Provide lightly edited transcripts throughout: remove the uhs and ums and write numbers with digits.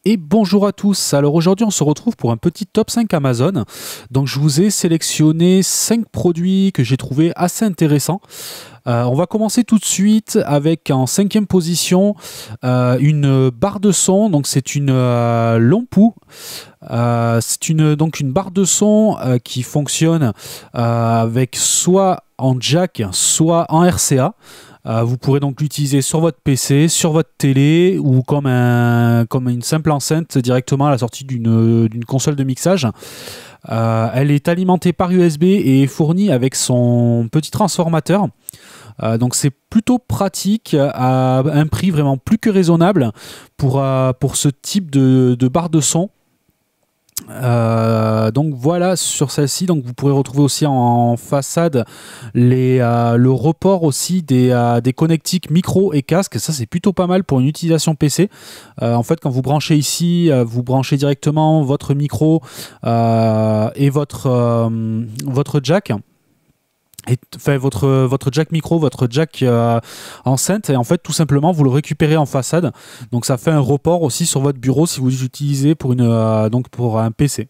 Et bonjour à tous. Alors aujourd'hui on se retrouve pour un petit top 5 Amazon. Donc je vous ai sélectionné 5 produits que j'ai trouvé assez intéressants. On va commencer tout de suite avec en 5e position une barre de son. Donc c'est une Longpo. Donc une barre de son qui fonctionne avec soit en jack, soit en RCA. Vous pourrez donc l'utiliser sur votre PC, sur votre télé ou comme une simple enceinte directement à la sortie d'une console de mixage. Elle est alimentée par USB et est fournie avec son petit transformateur. Donc c'est plutôt pratique à un prix vraiment plus que raisonnable pour ce type de barre de son. Donc voilà sur celle-ci, donc vous pourrez retrouver aussi en façade le report aussi des connectiques micro et casque. Ça c'est plutôt pas mal pour une utilisation PC. En fait quand vous branchez ici, vous branchez directement votre micro et votre jack. Enfin, votre jack micro, votre jack enceinte, et en fait tout simplement vous le récupérez en façade, donc ça fait un report aussi sur votre bureau si vous l'utilisez pour pour un PC.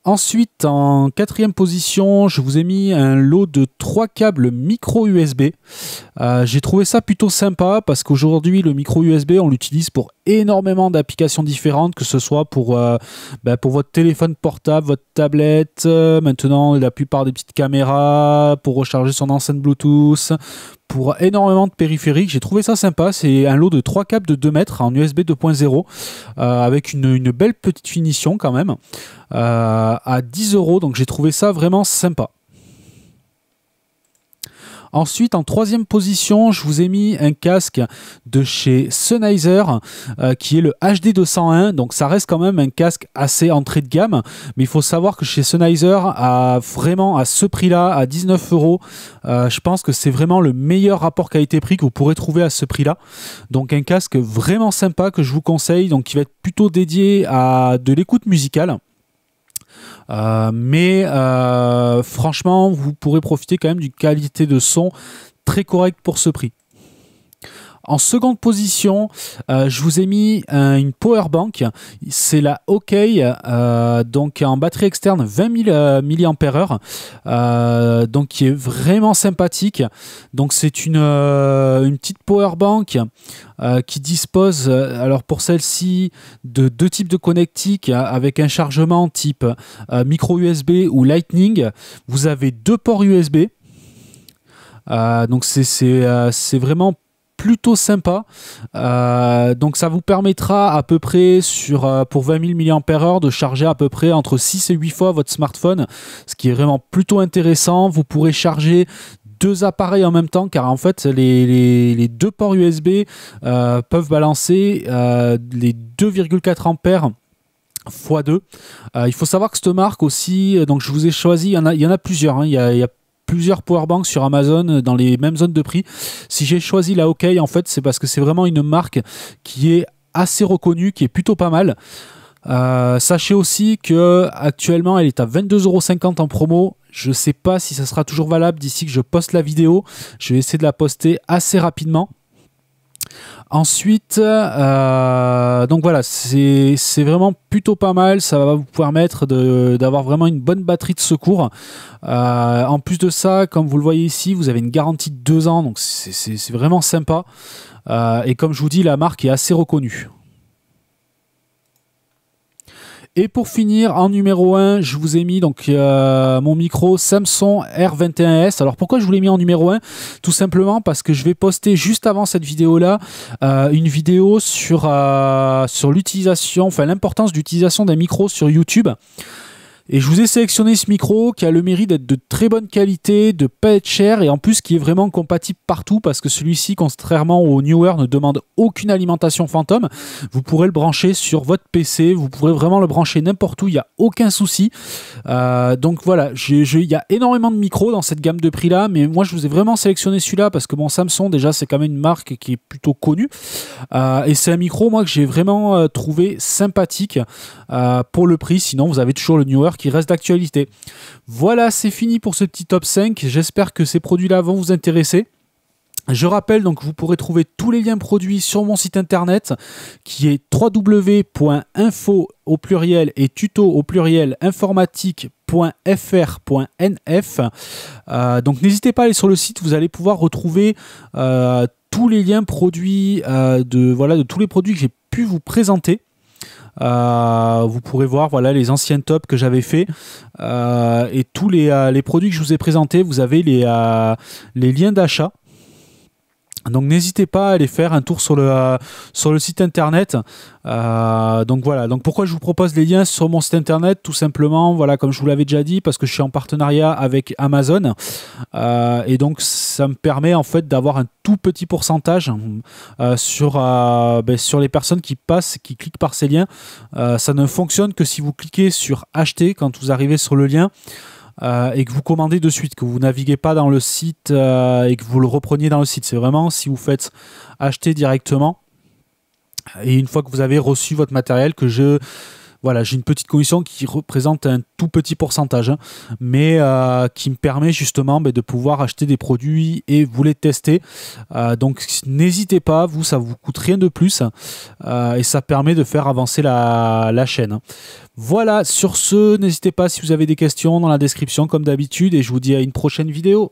Ensuite, en 4e position, je vous ai mis un lot de 3 câbles micro USB. J'ai trouvé ça plutôt sympa parce qu'aujourd'hui, le micro USB, on l'utilise pour énormément d'applications différentes, que ce soit pour votre téléphone portable, votre tablette, maintenant la plupart des petites caméras, pour recharger son enceinte Bluetooth, pour énormément de périphériques. J'ai trouvé ça sympa. C'est un lot de 3 câbles de 2 mètres en USB 2.0 avec une belle petite finition quand même à 10 €. Donc j'ai trouvé ça vraiment sympa. Ensuite, en 3e position, je vous ai mis un casque de chez Sennheiser qui est le HD201. Donc ça reste quand même un casque assez entrée de gamme, mais il faut savoir que chez Sennheiser, à ce prix-là, à 19 €, je pense que c'est vraiment le meilleur rapport qualité-prix que vous pourrez trouver à ce prix-là. Donc un casque vraiment sympa que je vous conseille, donc qui va être plutôt dédié à de l'écoute musicale. Franchement, vous pourrez profiter quand même d'une qualité de son très correcte pour ce prix. En seconde position, je vous ai mis une power bank. C'est la OK, donc en batterie externe 20 000 mAh, donc qui est vraiment sympathique. Donc c'est une petite power bank qui dispose, alors pour celle-ci, de 2 types de connectiques avec un chargement type micro USB ou Lightning. Vous avez 2 ports USB. Donc c'est vraiment plutôt sympa. Donc ça vous permettra à peu près pour 20 000 mAh de charger à peu près entre 6 et 8 fois votre smartphone, ce qui est vraiment plutôt intéressant. Vous pourrez charger 2 appareils en même temps, car en fait les 2 ports USB peuvent balancer les 2,4 ampères x 2. Il faut savoir que cette marque aussi, donc je vous ai choisi, il y en a plusieurs, hein. Il y a plusieurs powerbanks sur Amazon dans les mêmes zones de prix. Si j'ai choisi la OK, en fait, c'est parce que c'est vraiment une marque qui est assez reconnue, qui est plutôt pas mal. Sachez aussi que actuellement elle est à 22,50 € en promo. Je ne sais pas si ça sera toujours valable d'ici que je poste la vidéo. Je vais essayer de la poster assez rapidement. Ensuite, donc voilà, c'est vraiment plutôt pas mal. Ça va vous permettre d'avoir vraiment une bonne batterie de secours. En plus de ça, comme vous le voyez ici, vous avez une garantie de 2 ans, donc c'est vraiment sympa. Et comme je vous dis, la marque est assez reconnue. Et pour finir, en numéro 1, je vous ai mis donc mon micro Samson R21S. Alors pourquoi je vous l'ai mis en numéro 1? Tout simplement parce que je vais poster juste avant cette vidéo-là une vidéo sur l'utilisation, enfin l'importance d'utilisation d'un micro sur YouTube. Et je vous ai sélectionné ce micro qui a le mérite d'être de très bonne qualité, de pas être cher et en plus qui est vraiment compatible partout parce que celui-ci, contrairement au Neewer, ne demande aucune alimentation fantôme. Vous pourrez le brancher sur votre PC, vous pourrez vraiment le brancher n'importe où, il n'y a aucun souci. Donc voilà, il y a énormément de micros dans cette gamme de prix là, mais moi je vous ai vraiment sélectionné celui-là parce que bon, Samson déjà c'est quand même une marque qui est plutôt connue et c'est un micro moi que j'ai vraiment trouvé sympathique pour le prix. Sinon vous avez toujours le Neewer qui reste d'actualité. Voilà, c'est fini pour ce petit top 5. J'espère que ces produits-là vont vous intéresser. Je rappelle donc que vous pourrez trouver tous les liens produits sur mon site internet qui est www.info au pluriel et tuto au pluriel informatique.fr.nf. Donc n'hésitez pas à aller sur le site, vous allez pouvoir retrouver tous les liens produits de tous les produits que j'ai pu vous présenter. Vous pourrez voir les anciens tops que j'avais fait et tous les produits que je vous ai présentés. Vous avez les liens d'achat. Donc n'hésitez pas à aller faire un tour sur le site internet. Donc voilà, donc pourquoi je vous propose les liens sur mon site internet? Tout simplement, comme je vous l'avais déjà dit, parce que je suis en partenariat avec Amazon. Et donc ça me permet en fait d'avoir un tout petit pourcentage sur les personnes qui cliquent par ces liens. Ça ne fonctionne que si vous cliquez sur acheter quand vous arrivez sur le lien. Et que vous commandez de suite, que vous naviguez pas dans le site et que vous le repreniez dans le site. C'est vraiment si vous faites acheter directement et une fois que vous avez reçu votre matériel que j'ai une petite commission qui représente un tout petit pourcentage, mais qui me permet justement de pouvoir acheter des produits et vous les tester. Donc n'hésitez pas, ça vous coûte rien de plus et ça permet de faire avancer la chaîne. Voilà, sur ce, n'hésitez pas si vous avez des questions dans la description comme d'habitude et je vous dis à une prochaine vidéo.